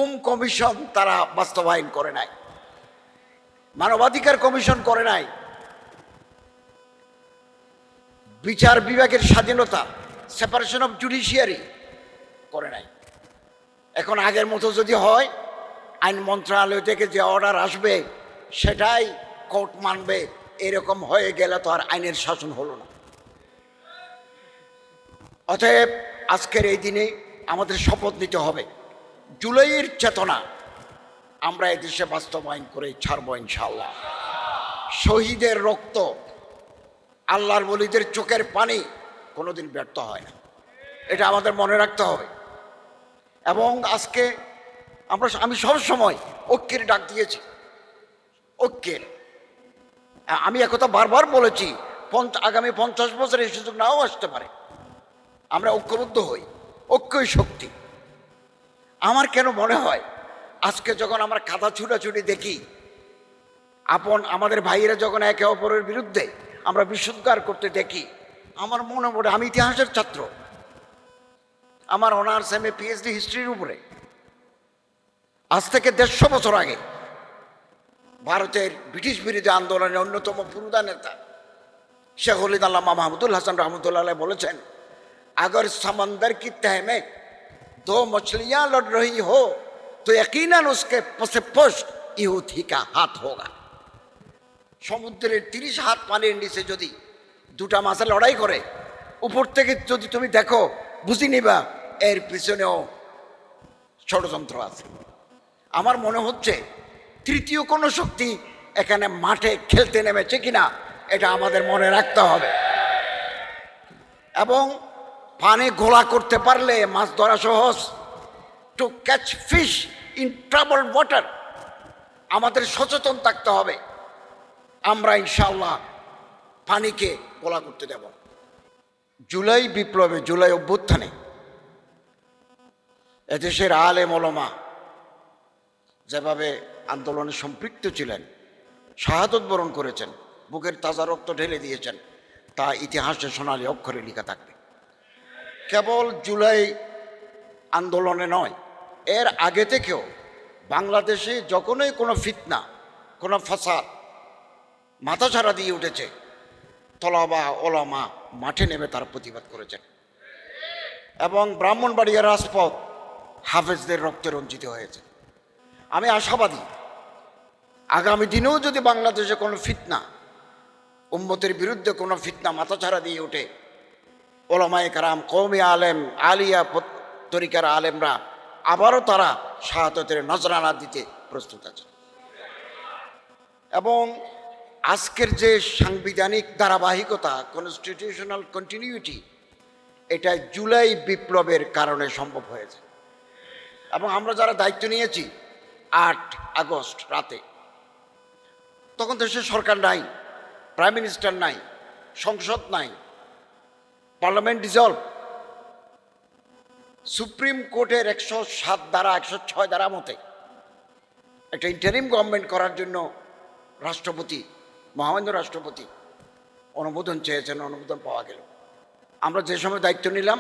গুম কমিশন তারা বাস্তবায়ন করে নাই, মানবাধিকার কমিশন করে নাই, বিচার বিভাগের স্বাধীনতা সেপারেশন অফ জুডিশিয়ারি করে নাই। এখন আগের মতো যদি হয়, আইন মন্ত্রণালয় থেকে যে অর্ডার আসবে সেটাই কোর্ট মানবে, এরকম হয়ে গেলে তো আর আইনের শাসন হলো না। অতএব আজকের এই দিনে আমাদের শপথ নিতে হবে, জুলাইয়ের চেতনা আমরা এদেশে বাস্তবায়ন করে ছাড়ব ইনশাআল্লাহ। শহীদের রক্ত, আল্লাহর ওলিদের চোখের পানি কোনোদিন ব্যর্থ হয় না, এটা আমাদের মনে রাখতে হবে। এবং আজকে আমি সবসময় ঐক্যের ডাক দিয়েছি, ঐক্যের। আমি একথা বারবার বলেছি, আগামী 50 বছর এই সুযোগ নাও আসতে পারে, আমরা ঐক্যবদ্ধ হই, ঐক্যই শক্তি। আমার কেন মনে হয় আজকে যখন আমরা কাদা ছুটাছুটি দেখি, আমাদের ভাইয়েরা যখন একে অপরের বিরুদ্ধে আমরা বিশুদ্ধার করতে দেখি, আমার মনে পড়ে, আমি ইতিহাসের ছাত্র, আমার অনার্স MA PhD হিস্ট্রির উপরে। আজ থেকে 150 বছর আগে ভারতের ব্রিটিশ বিরোধী আন্দোলনের অন্যতম পুরুদা নেতা শেখ ওলিদ আল্লামা মাহমুদুল হাসান রহমতুল্লাহ বলেছেন, अगर समंदर की तह में 2 मछलियां लड़ रही हो तो यकीनन उसके पश्च ইহুদি का हाथ होगा। সমুদ্রের 30 হাত পানির নিচে যদি দুটা মাছ লড়াই করে, উপর থেকে যদি তুমি দেখো, বুঝি নিবা এর পিছনেও ষড়যন্ত্র আছে। আমার মনে হচ্ছে তৃতীয় কোনো শক্তি এখানে মাঠে খেলতে নেমেছে কিনা, এটা আমাদের মনে রাখতে হবে। এবং পানি ঘোলা করতে পারলে মাছ ধরা সহজ। To catch fish in trouble water আমাদের সচেতন থাকতে হবে। আমরা ইনশাআল্লাহ পানিকে ঘোলা করতে দেব। জুলাই বিপ্লবে, জুলাই অভ্যুত্থানে এদেশের আলেম ওলামা যেভাবে আন্দোলনে সম্পৃক্ত ছিলেন, শাহাদত বরণ করেছেন, বুকের তাজা রক্ত ঢেলে দিয়েছেন, তা ইতিহাসে সোনালী অক্ষরে লেখা থাকবে। কেবল জুলাই আন্দোলনে নয়, এর আগে থেকেও বাংলাদেশে যখনই কোনো ফিতনা, কোনো ফাসাদ মাথাছাড়া দিয়ে উঠেছে, তলাবা ওলামা মাঠে নেমে তার প্রতিবাদ করেছেন। এবং ব্রাহ্মণবাড়িয়ার রাজপথ হাফেজদের রক্তে রঞ্জিত হয়েছে। আমি আশাবাদী, আগামী দিনেও যদি বাংলাদেশে কোনো ফিতনা, উম্মতের বিরুদ্ধে কোনো ফিতনা মাথাছাড়া দিয়ে ওঠে, ওলামায়ে কেরাম, কওমি আলেম, আলিয়া তরিকার আলেমরা আবারও তারা শাহাদাতের নজরানা দিতে প্রস্তুত আছে। এবং আজকের যে সাংবিধানিক ধারাবাহিকতা, কনস্টিটিউশনাল কন্টিনিউটি, এটা জুলাই বিপ্লবের কারণে সম্ভব হয়েছে। এবং আমরা যারা দায়িত্ব নিয়েছি 8 আগস্ট রাতে, তখন দেশের সরকার নাই, প্রাইম মিনিস্টার নাই, সংসদ নাই, পার্লামেন্ট ডিসলভ, সুপ্রিম কোর্টের 107 ধারা 106 ধারা মতে একটা ইন্টারিম গভর্নমেন্ট করার জন্য রাষ্ট্রপতি, মহামান্য রাষ্ট্রপতি অনুমোদন চেয়েছেন, অনুমোদন পাওয়া গেল। আমরা যে সময় দায়িত্ব নিলাম,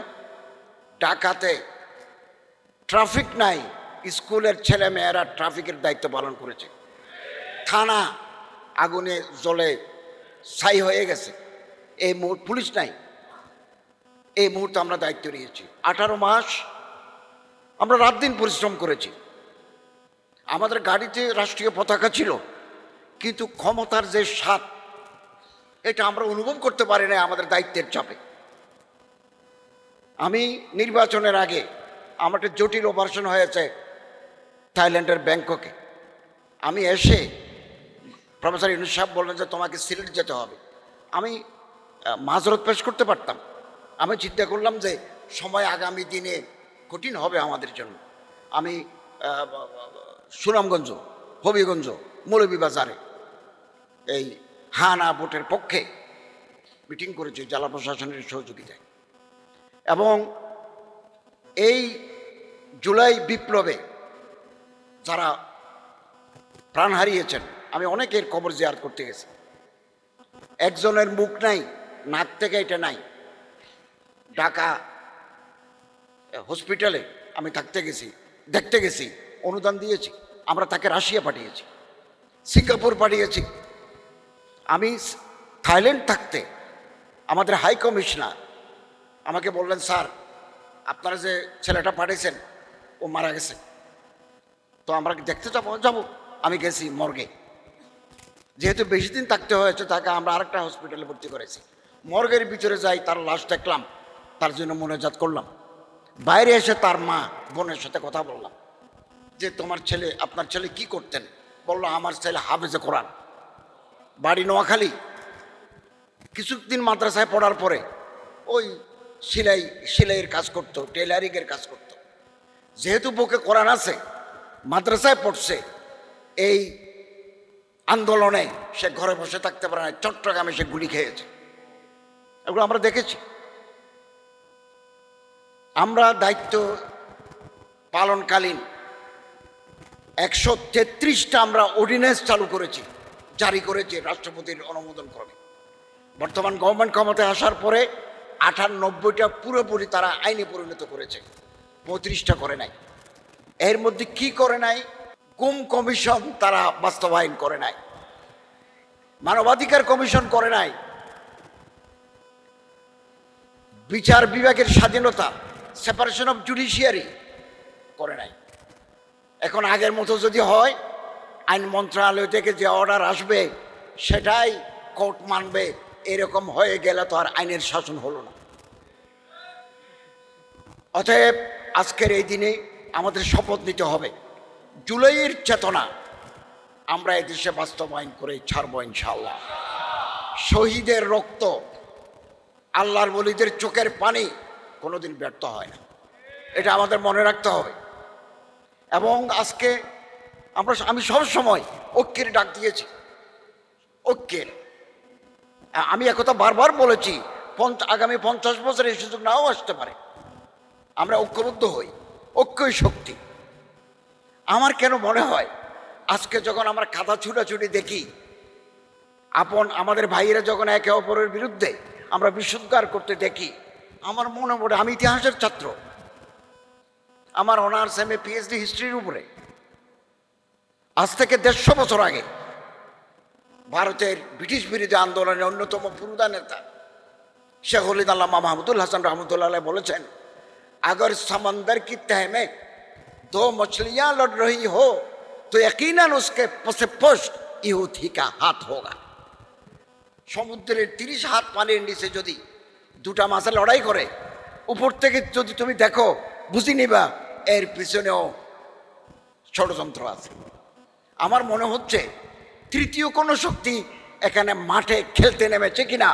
ঢাকাতে ট্রাফিক নাই, স্কুলের ছেলে মেয়েরা ট্রাফিকের দায়িত্ব পালন করেছে, থানা আগুনে জ্বলে ছাই হয়ে গেছে, এই মুহূর্তে পুলিশ নাই। এই মুহূর্তে আমরা দায়িত্ব নিয়েছি, 18 মাস আমরা রাত দিন পরিশ্রম করেছি। আমাদের গাড়িতে রাষ্ট্রীয় পতাকা ছিল, কিন্তু ক্ষমতার যে স্বাদ, এটা আমরা অনুভব করতে পারি না আমাদের দায়িত্বের চাপে। আমি নির্বাচনের আগে আমার একটা জটিল অপারেশন হয়েছে থাইল্যান্ডের ব্যাংককে। আমি এসে প্রফেসর ইউনুস সাহেব বললেন যে তোমাকে সিলেট যেতে হবে। আমি মাঝরত পেশ করতে পারতাম। আমি চিন্তা করলাম যে সময় আগামী দিনে কঠিন হবে আমাদের জন্য। আমি সুনামগঞ্জ, হবিগঞ্জ, মৌলভীবাজারে এই হানা ভোটের পক্ষে মিটিং করেছি জেলা প্রশাসনের সহযোগিতায়। এবং এই জুলাই বিপ্লবে যারা প্রাণ হারিয়েছেন, আমি অনেকের কবর জিয়ারত করতে গেছি। একজনের মুখ নাই, নাক থেকে এটা নাই। ঢাকা হসপিটালে আমি থাকতে গেছি, দেখতে গেছি, অনুদান দিয়েছি। আমরা তাকে রাশিয়া পাঠিয়েছি, সিঙ্গাপুর পাঠিয়েছি। আমি থাইল্যান্ড থাকতে আমাদের হাই কমিশনার আমাকে বললেন, স্যার আপনারা যে ছেলেটা পাঠিয়েছেন ও মারা গেছে, তো আমরা দেখতে যাবো। আমি গেছি মর্গে, যেহেতু বেশি দিন থাকতে হয়েছে তাকে আমরা আরেকটা হসপিটালে ভর্তি করেছি। মর্গের ভিতরে যাই, তার লাশ দেখলাম, তার জন্য মোনাজাত করলাম। বাইরে এসে তার মা বোনের সাথে কথা বললাম যে আপনার ছেলে কি করতেন? বললো আমার ছেলে হাফেজে কোরআন, বাড়ি নোয়াখালী। কিছুদিন মাদ্রাসায় পড়ার পরে ওই সেলাইয়ের কাজ করতো, টেলারিংয়ের কাজ করতো। যেহেতু বুকে কোরআন আছে, মাদ্রাসায় পড়ছে, এই আন্দোলনে সে ঘরে বসে থাকতে পারে না, চট্টগ্রামে সে গুলি খেয়েছে। এগুলো আমরা দেখেছি। আমরা দায়িত্ব পালনকালীন 133টা আমরা অর্ডিন্যান্স চালু করেছি, জারি করেছি রাষ্ট্রপতির অনুমোদন ক্রমে। বর্তমান গভর্নমেন্ট ক্ষমতায় আসার পরে 98টা পুরোপুরি তারা আইনে পরিণত করেছে, 35টা করে নাই। এর মধ্যে কি করে নাই? গুম কমিশন তারা বাস্তবায়ন করে নাই, মানবাধিকার কমিশন করে নাই, বিচার বিভাগের স্বাধীনতা, সেপারেশন অফ জুডিশিয়ারি করে নাই। এখন আগের মতো যদি হয়, আইন মন্ত্রণালয় থেকে যে অর্ডার আসবে সেটাই কোর্ট মানবে, এরকম হয়ে গেলে তো আর আইনের শাসন হলো না। অতএব আজকের এই দিনে আমাদের শপথ নিতে হবে, জুলাইয়ের চেতনা আমরা এই দেশে বাস্তবায়ন করে ছাড়বো ইনশাআল্লাহ। শহীদের রক্ত, আল্লাহর ওলিদের চোখের পানি কোনোদিন ব্যর্থ হয় না, এটা আমাদের মনে রাখতে হবে। এবং আজকে আমি সবসময় ঐক্যের ডাক দিয়েছি, ঐক্যের। আমি একথা বারবার বলেছি, আগামী 50 বছর এই সুযোগ নাও আসতে পারে। আমরা ঐক্যবদ্ধ হই, ঐক্যই শক্তি। আমার কেন মনে হয় আজকে যখন আমরা কাদা ছুটাছুটি দেখি, আমাদের ভাইয়েরা যখন একে অপরের বিরুদ্ধে আমরা বিশুদ্ধার করতে দেখি, আমার মনে পড়ে আমি ইতিহাসের ছাত্র, আমার অনার্স এম এ পিএইচডি হিস্ট্রির উপরে। আজ থেকে 150 বছর আগে ভারতের ব্রিটিশ বিরোধী আন্দোলনের অন্যতম পুরুদা নেতা শেখ ওলিদ আল্লামা মাহমুদুল হাসান রহমতুল্লাহ বলেছেন, अगर समंदर की तह में 2 मछलियां लड़ रही हो तो यकीनन उसके पश्च ইহুদি का हाथ होगा। সমুদ্রের 30 হাত পানির নিচে যদি দুটা মাছ লড়াই করে, উপর থেকে যদি তুমি দেখো, বুঝি নিবা এর পিছনেও ষড়যন্ত্র আছে। আমার মনে হচ্ছে তৃতীয় কোনো শক্তি এখানে মাঠে খেলতে নেমেছে কিনা,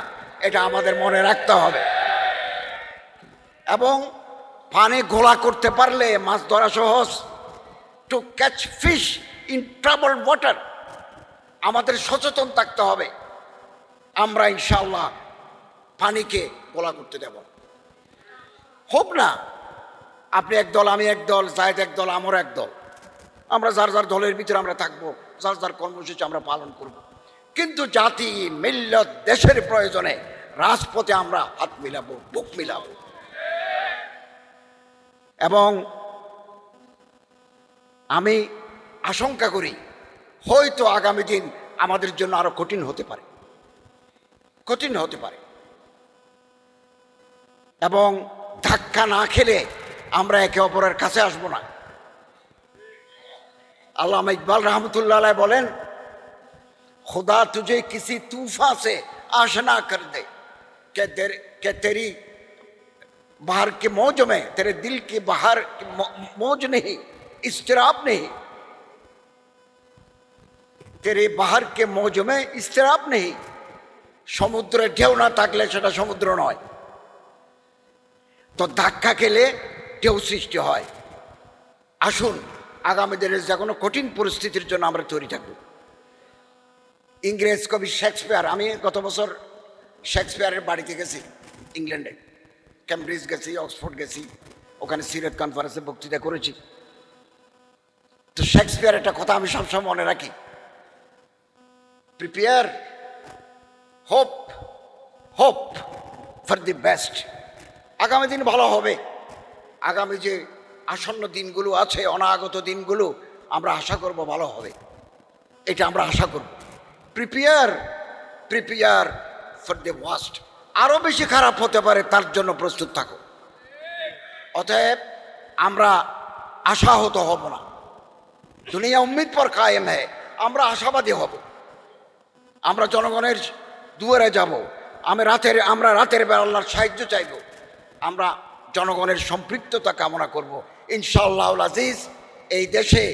এটা আমাদের মনে রাখতে হবে। এবং পানি ঘোলা করতে পারলে মাছ ধরা সহজ। To catch fish in trouble water আমাদের সচেতন থাকতে হবে। আমরা ইনশাআল্লাহ পানিকে ঘোলা করতে দেব। হোক না আপনি এক দল, আমি এক দল, জায়েদ এক দল, আমর এক দল, আমরা যার যার দলের ভিতরে আমরা থাকবো, যার যার কর্মসূচি আমরা পালন করব। কিন্তু জাতি, মিল্লত, দেশের প্রয়োজনে রাজপথে আমরা হাত মিলাবো, বুক মিলাবো। এবং আমি আশঙ্কা করি হয়তো আগামী দিন আমাদের জন্য আরো কঠিন হতে পারে, কঠিন হতে পারে। এবং ধাক্কা না খেলে আমরা একে অপরের কাছে আসবো না। আল্লামা ইকবাল রহমতুল্লাহ আলাইহি বলেন, खुदा तुझे किसी तूफान से आशना कर दे कि तेरी बाहर के मौज में तेरे दिल की बाहर मौज नहीं, इस्तिराब नहीं, तेरे बाहर के मौज में इस्तिराब नहीं। সমুদ্রে ঢেউ না থাকলে সেটা সমুদ্র নয়। তো ধাক্কা খেলে ঢেউ সৃষ্টি হয়। আসুন আগামী দিনের যে কোনো কঠিন পরিস্থিতির জন্য আমরা তৈরি থাকব। ইংরেজ কবি শেক্সপিয়ার, আমি গত বছর শেক্সপিয়ারের বাড়িতে গেছি, ইংল্যান্ডে ক্যামব্রিজ গেছি, অক্সফোর্ড গেছি, ওখানে সিরাত কনফারেন্সে বক্তৃতা করেছি। তো শেক্সপিয়ার একটা কথা আমি সবসময় মনে রাখি, prepare hope hope for the best. আগামী দিন ভালো হবে। আগামী যে আসন্ন দিনগুলো আছে, অনাগত দিনগুলো আমরা আশা করব ভালো হবে, এটা আমরা আশা করব। প্রিপেয়ার ফর দ্য ওয়ার্স্ট, আরও বেশি খারাপ হতে পারে তার জন্য প্রস্তুত থাকো। অতএব আমরা আশাহত হব না, দুনিয়া উম্মিদ পর কায়েম হ্যায়, আমরা আশাবাদী হব, আমরা জনগণের দুয়ারে যাব, আমরা রাতের বেলা আল্লাহর সাহায্য চাইব, আমরা জনগণের সম্পৃক্ততা কামনা করব। ইনশাআল্লাহ আজিজ, এই দেশে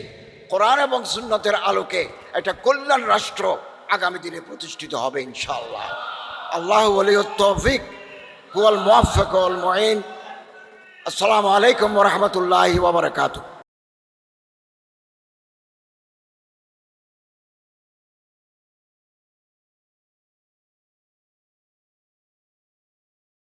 কোরআন এবং সুন্নতের আলোকে একটা কল্যাণ রাষ্ট্র আগামী দিনে প্রতিষ্ঠিত হবে ইনশাআল্লাহ। আল্লাহু ওয়ালিয়ুত তৌফিক হুয়াল মুওয়াফফিক ওয়াল মুঈন। আসসালামু আলাইকুম ওয়া রাহমাতুল্লাহি ওয়া বারাকাতুহু।